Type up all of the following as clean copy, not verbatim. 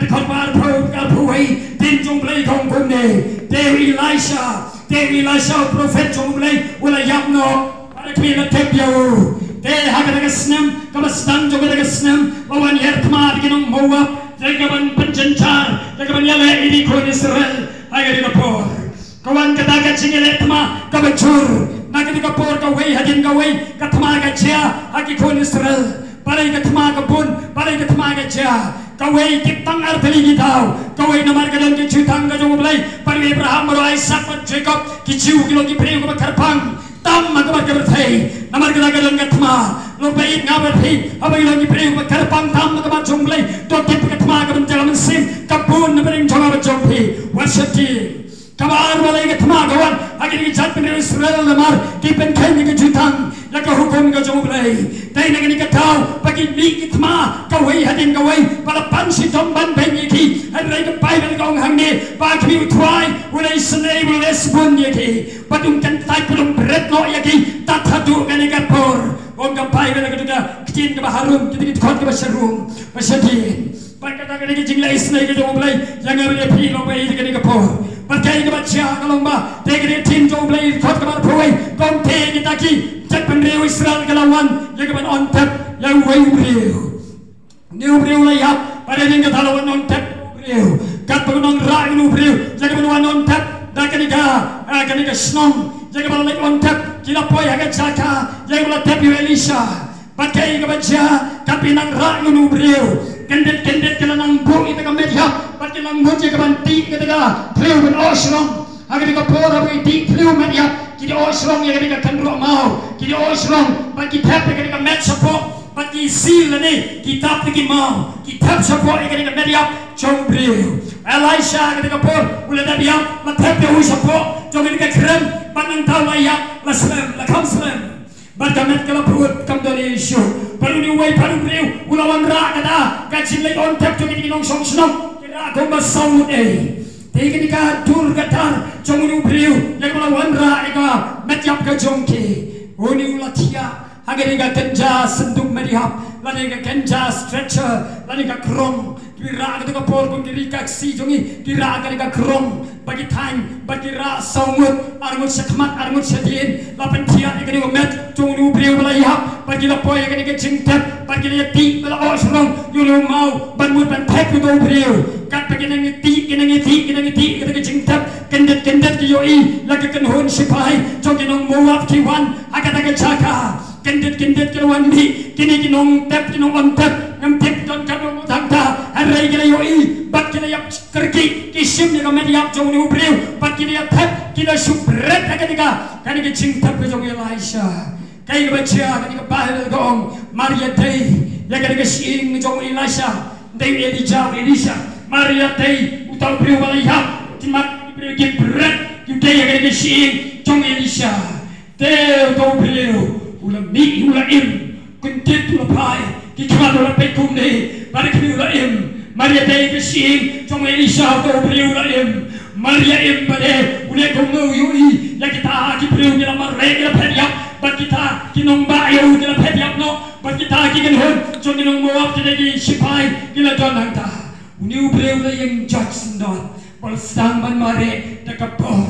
khotbar pro ka phui tin jong play kong kun ne Dewi Elisha prophet jong play wala yap no para kila tep yo te hagadaga snam kabastan jogadaga snam lawan yer kmar kinong Moab jagaban penjencar jagaban yale ini ko Israel hagadaga por kawan kataga chingele tma kabachur nagadaga por ka way hadin ka way katma ka chia hagi ko Israel parai ka tma ka bun parai ka tma ka chia kawai kitang arteli gitaw kawai namar ka don ki chutang ka jong blai par Abraham ro Isaac pat Jacob ki chiu ki logi preu ka karpang tam ma ka berthei namar ka don ka thma lo bai nga berthei abai logi preu ka karpang tam ma ka jong blai to kip ka thma ka ban jalan sim ka bun na bering jong ba jong phi wasati kabar balai ka thma kawan agini jat pen Israel namar ki pen khai ni ka chutang ya ka hukum ka jong blai dai na ni ka tau pagi mi ki thma kawai hadin kawai para pansi tom ban ben ki hadrai ka pai ban gong hang ni ba ki utwai wala isnei wala spun ki patung kan tai pelum bret no ki tat hadu kan ka por om ka pai ban ka duga kitin ka harum kitin khot ka basharum basadin pakata ka ni jingla isnei ka jong blai jangan le phi lo bai ka ni ka por pakai ka bacha ka lomba te ka tin jong blai khot ka bar phoi kom te ki taki jat pen reu Israel ka lawan ya ka ban on tap yang way reu new reu la yap pada ning ka thalawan on tap reu kat pagong ra new reu jaga ban wan on tap da kanika snong jaga ban like on tap kila poy haga chaka jaga ban tap Elisha pakai ka bacha kapinang ra new reu kendet kala nang bu ita ka media pakai nang bu jaga ban ti ka daga reu ban osrong haga ka pora bi ti reu media kini osrong ya ka kanro mau kini osrong bagi tap ka met support bagi seal ni kitab ni mau kitab support ka media jong breu Elisha ka por ula da dia la tap ya support jong ka krem panang tau la ya la slam la kamslam bagamet kala put kam doni issue paru ni way paru breu ula wan ra kada ka chilai on tap jong ni nong song snong kira ko ba saud Tegi ka dur gatar jong ni breu yang mala wan ra eka met yap ka jong ki uni ula tia hagari ka kenja senduk merihap lani ka kenja stretcher lani ka krong kira ka pol kun diri ka si jongi kira ka krong bagi time bagi ra saumut armut sekmat armut sedin lapen tia ka ni met jong ni breu bala yap bagi la poy ka ni ka jingtap bagi la ti bala osrong yulu mau ban mut ban tek ku do breu kat bagi nang ti ka jingtap kendet ki yoi lagi kenhun sipai jong kinong Moab ki wan agata ka chaka kendet ki wan ni kini kinong tap kinong on tap ngam tip don kadong tangta harai ki yoi bat ki yap kerki kisim ni ka mediap jong ni breu bat ki yap tap ki subret agata ka ni jingtap ka jong Elisha kai ka bacha ka ni ka bahal gong Maria dei ya ka ni sing jong Elisha dei Elisha Maria dei utau breu bala yap timat breu ki bret ki dei ka ni sing jong Elisha te utau breu ula mi ula im kuntit ula pai ki kama ula pe kumne pada ki ula im Maria dei ka sing jong Elisha utau breu ula im Maria im bade ule kumno yui ya kita ki breu ni la marre ila pediap bat kita kinong bayo ni la pediap no bat kita ki kenhun jong kinong Moab ki dei sipai ki la don ta uni breu la im judge not balstang ban mare takapor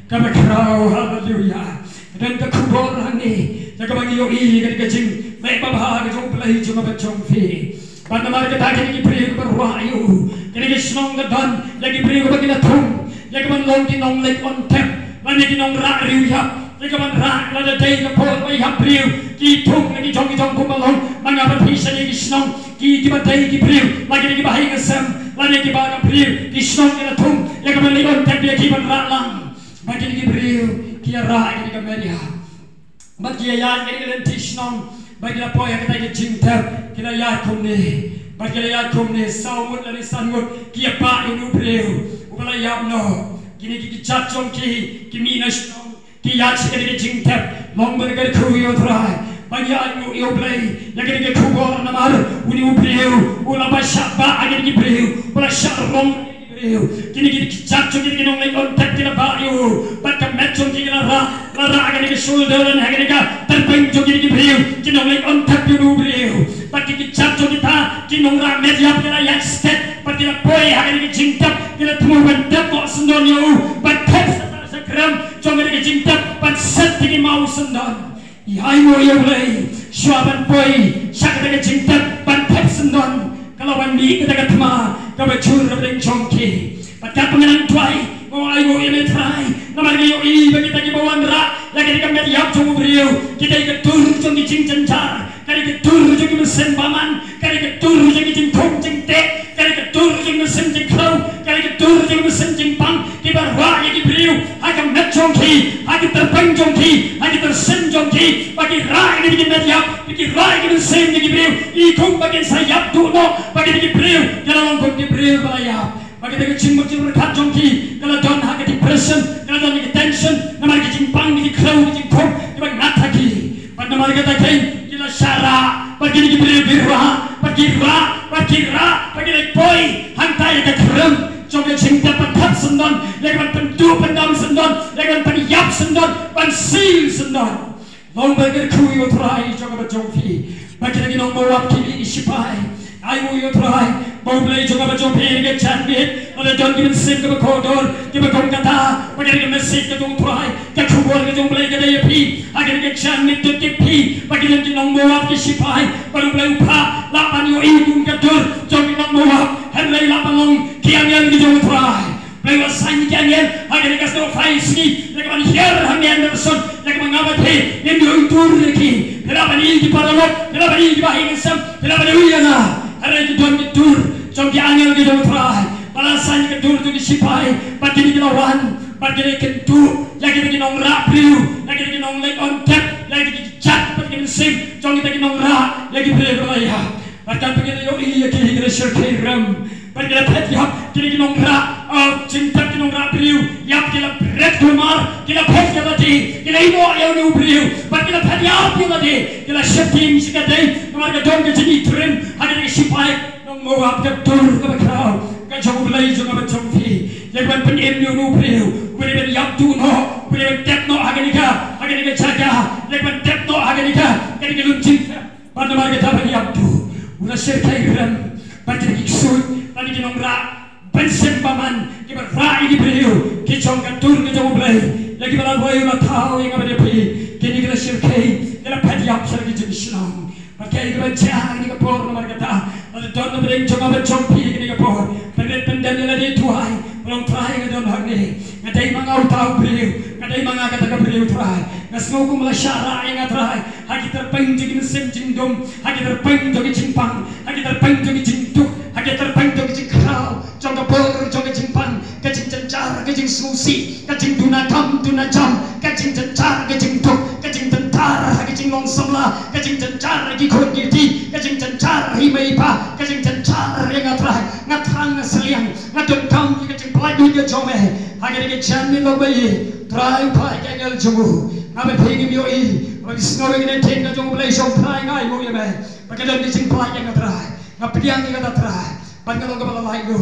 kabakrau hallelujah dan takubor hani jagabang yoi ka jing mai babha ka jong plai jong ba jong fi pada mar ka ta ki breu ka ruayu ki snong ka don lagi breu ka kina thum jagaban long ki nong lek on tap lani ki nong ra riu ya jagaban ra la da dei ka por mai ha breu ki thum lagi jong ku malong manga ba phi sa ki snong ki ba dei ki breu lagi ki ba hai ka sam lani ki ba ka breu ki snong ki thum jagaban lek on tap ki ban ra lang bagi ki breu ki ra ki ka meria bagi ya ki len tishnong bagi la poya ka ta jingtap ki la ya kumne bagi la ya kumne saumut la sangut ki ba inu breu ubala yap no kini ki chachong ki mina shnong ki ya chi ki jingtap long ber ka khu yo trai bagi anu yo play ya ki khubor namar uni breu ula ba shabba agi ki breu ula sharong kini chacho kini nong lek on tap kina bayu bat ka metong kini la agani ke shoulder dan agani ka terpeng jo kini breu kini nong lek on tap yu breu bat kini chacho kita kini nong ra media kina yak step but kila boy hagan ke jingtap kila temu bandap mo sendon yo but pep sakram jong ke jingtap but set ke mau sendon ihai mo yo lei swaban boy sakra ke jingtap but pep sendon kalau wandi kita ketema ka bacur ka deng jongki but ka pengenang tuai mo ai mo ime trai namar ke yo I bagi kita bawan ra lagi ka met yap jong brio kita ke tur jong ki jing cencar kari ke tur jong ki mesin baman kari ke tur jong ki jing thong jing te kari ke tur jong mesin jing klau kari ke tur jong mesin jing pang ki barwa ki brio agam met jongki agi terpeng jongki agi tersen jongki bagi ra ini ki met yap ki ra ki mesin ki brio I kung bagi sayap tu no bagi ki brio kalau kung ki brio bayap bagi kita cimuk cimuk kat jongki kalau don hak depression kalau don ki tension namar ki jing pang ki klau ki jing thong ki bagi nataki pada namar kita kain kila syara bagi ki brio birra bagi lagi boy hantai ke kerem jongki jing dapat hap sendon lagi ban pendu pendam sendon lagi ban penyap sendon ban sil sendon long bagi kui utrai jongki jongki bagi lagi nong bawap kini isipai ai mo yo try bau play juga ba jong phe ke chan bit ada don ki sim ke kodor ki ba kong kata bagi ke message ke jong try ke khubor ke jong play ke dai phi agar ke chan mit to ti phi bagi lagi nong bawap ki sipai baru play upha la pan yo I kun ke dur jong ki nong bawap han lay la palong ki angel ki jong try play was sign ki angel agar ke sno fai ski lagi ban hier hang Anderson lagi mangaba phe yen yo tur ki pela ban I ki paralok pela ban I ki bahing sam pela ban uyana hari itu don kedur, jom ki angel ki jom try, balasan kedur tu disipai, bagi ni lawan, bagi ni kedur, lagi bagi nong rak beliau, lagi bagi nong leg on tap, lagi bagi cat, bagi ni sim, jom kita nong rak, lagi beliau beraya, bahkan bagi ni yo I ki kita syurkai ram, bagi ni pet yap, kita nong rak, cinta kita nong rak beliau, yap kita berat kumar, kita pet kita di, kita ino ayau ni beliau, bagi kita pet yap kita di, kita syuting sikadai, nomor kedua kita jadi trim, ada di sipai, nong mawap kedur ke bakrau, ke jauh belai juga macam fi, yang ban penyem ni unu beliau, boleh ban yap tu no, boleh ban tap no agar ni jaga, yang ban tap no agar ni luncing, pada nomor kita ban yap tu, ulah syurkai ram, bagi ni kisut, bagi nong rak, bensin paman, kita rai di beliau, kita jom kedur ke jauh belai, lagi balan boy ulah tahu yang apa dia pi, kini kita syurkai, kita pet yap selagi jenis long. Pakai kita cah ini kapor nomor kata, ada don nomor yang cuma bercompi ini kapor, pendek yang lagi tuai, belum try ke don hak ni, kadai mangau tahu beliau, kadai mangau kata ke beliau try, ngasih aku malah syara yang try, haki terpeng jadi mesin jingdom, haki terpeng jadi jingpang, haki terpeng jadi jingduk, haki terpeng jadi jingkrau, jong kapor jong jingpang, kajing cencar, kajing susi, kajing tunakam tunajam, kajing cencar, kajing duk, kajing tentar, kajing long semla, kajing cencar lagi konditi, kajing cencar himai pa, kajing cencar yang ngatrang seliang, ngadon kam kajing pelaju dia jome, hanya dengan jamin lo bayi, try pa kagel jemu, ngabe pengi mioi, bagi snoring ini tenga jemu belai jom try ngai mo yeme, bagi dalam kajing pelaju yang try, ngapiang yang try. Pangkalong kepala lain tu,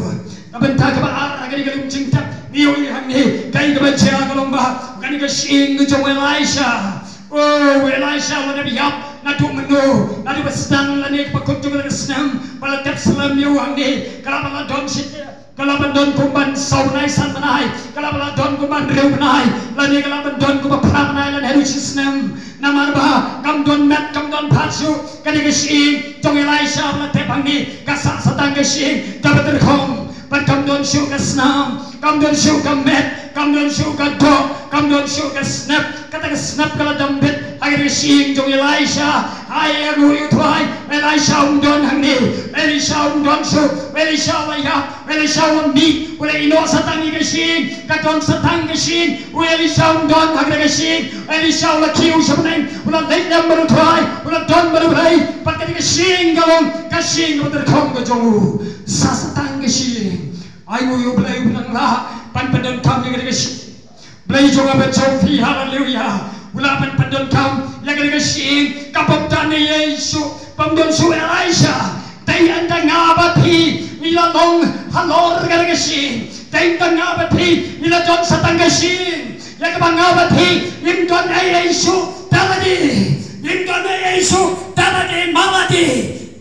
kabentar kepala agak dikalung cingkat, mioi hangi, kai kebaca kalong bah, bukan ikasing kejong Elisha, oh Elisha mana biap, nadu menu, nadu bersedang lani kepakuntung dengan senam, pada tiap selam mioi hangi, kalau pada don sit, kalau pada don kumban saunai san menai, kalau pada don kumban riu menai, lani kalau pada don kumban pra menai lani harus senam, nama bah, kam don met, kam don patsu, kan ikasing, jong Elisha pada tiap hangi, kasak setang kasing, dapat terkong, pada kam don show ke senam, kam don show ke met, kam don show ke dog, kam don show ke snap, kata ke snap kalau dompet, agar kasing jong Elisha, hai aku itu hai, Elisha undon hangi, Elisha undon show, Elisha layap, Elisha undi, boleh ino setang kasing, katon setang kasing, Elisha undon agar kasing, Elisha ulah kiu sebenarnya, ulah lenyam baru tuai, ulah don baru berai, pakai kasing galong, kasing berterkong ke jongu, sasetang kasing, ayu yu belai benang lah, pan pedon kami ke kasing, belai jonga bercompi haleluya. Ulapan pandon kam, lagi kasing kapok tani Yesus, pandon su Elisha, tayan ngabati, nilalong halor lagi kasing, tayan ngabati, niladon satang kasing, lagi ngabati, nimdon Yesus taladi, nimdon Yesus taladi maladi,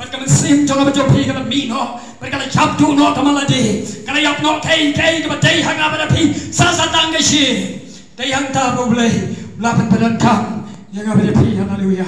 But come and sim to the job, he got a me no. But got a job do not come a day. Can I have no cake, but they hang up at a pea. Sasatanga she. They hang double blade. Laughing but uncome. Young up at a pea, hallelujah.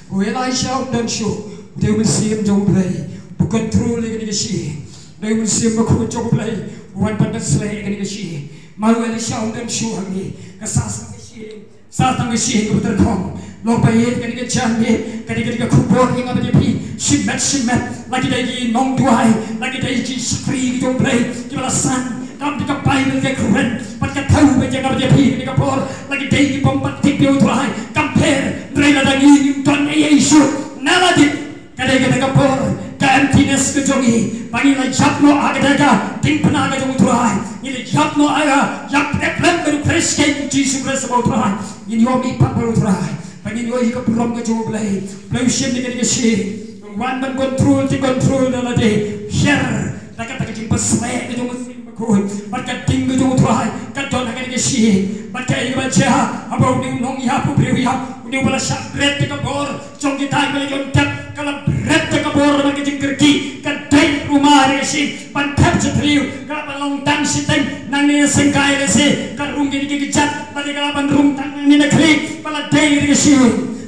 Well, I shout, don't show. They will see him don't play. But controlling in the she. They will see him a cool job play. One but the slay in the she. Manuel shout, don't show me. A sasang she. Satang she go to the com. Look by it, getting a champion, getting a coupon up at the pea. She met, like a day, long dry, like a day, scream, don't play. Give us a son, come to the Bible, get current, but get toe with your pea, make a pour, like a day, bomb, but take you dry. Compare, Drainer than you, done a shoot, never did. Get a pour, emptiness, the jogi, Banging like Japno Agadaga, Timpanaga don't dry. In the Japno Aga, Yap, the plan, press cake, Jesus Christ about dry. In your meat, Papa dry. Pagin yo ika purom ka jo play shim ni ka shi one man control the day share taka taka jing pasle ka jo muslim ko but ka ting ka jo try ka don ka shi but ka iba cha about ni nong ya pu pri ya ni wala sha red ka bor chong ki tai ka jo tap kala red ka bor ma ka jing kerki ka dai rumah ka shi pan tap cha pri ka balong tang si ten nang ni sengkai ka si ka rung ki ki chat la ka ban rung tang ni na kli pala day ni shi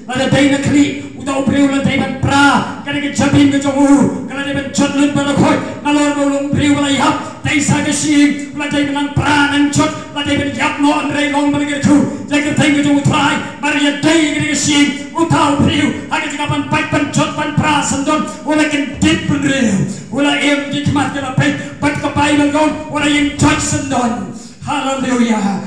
la day na kli udah priu la day ban pra ka ni jabin ka jo ka ni ban chot len ba khoi ngalor bolong priu la yap day sa ka shi la day ban pra nan chot la day ban yap no an rei long ba ka khu ja ka thai ka jo try bar ya day ni shi utau priu ha ka ban pai ban chot ban pra sandon wala kan dip priu wala em di mat ka la pai bat ka pai ban gon wala in touch sandon hallelujah.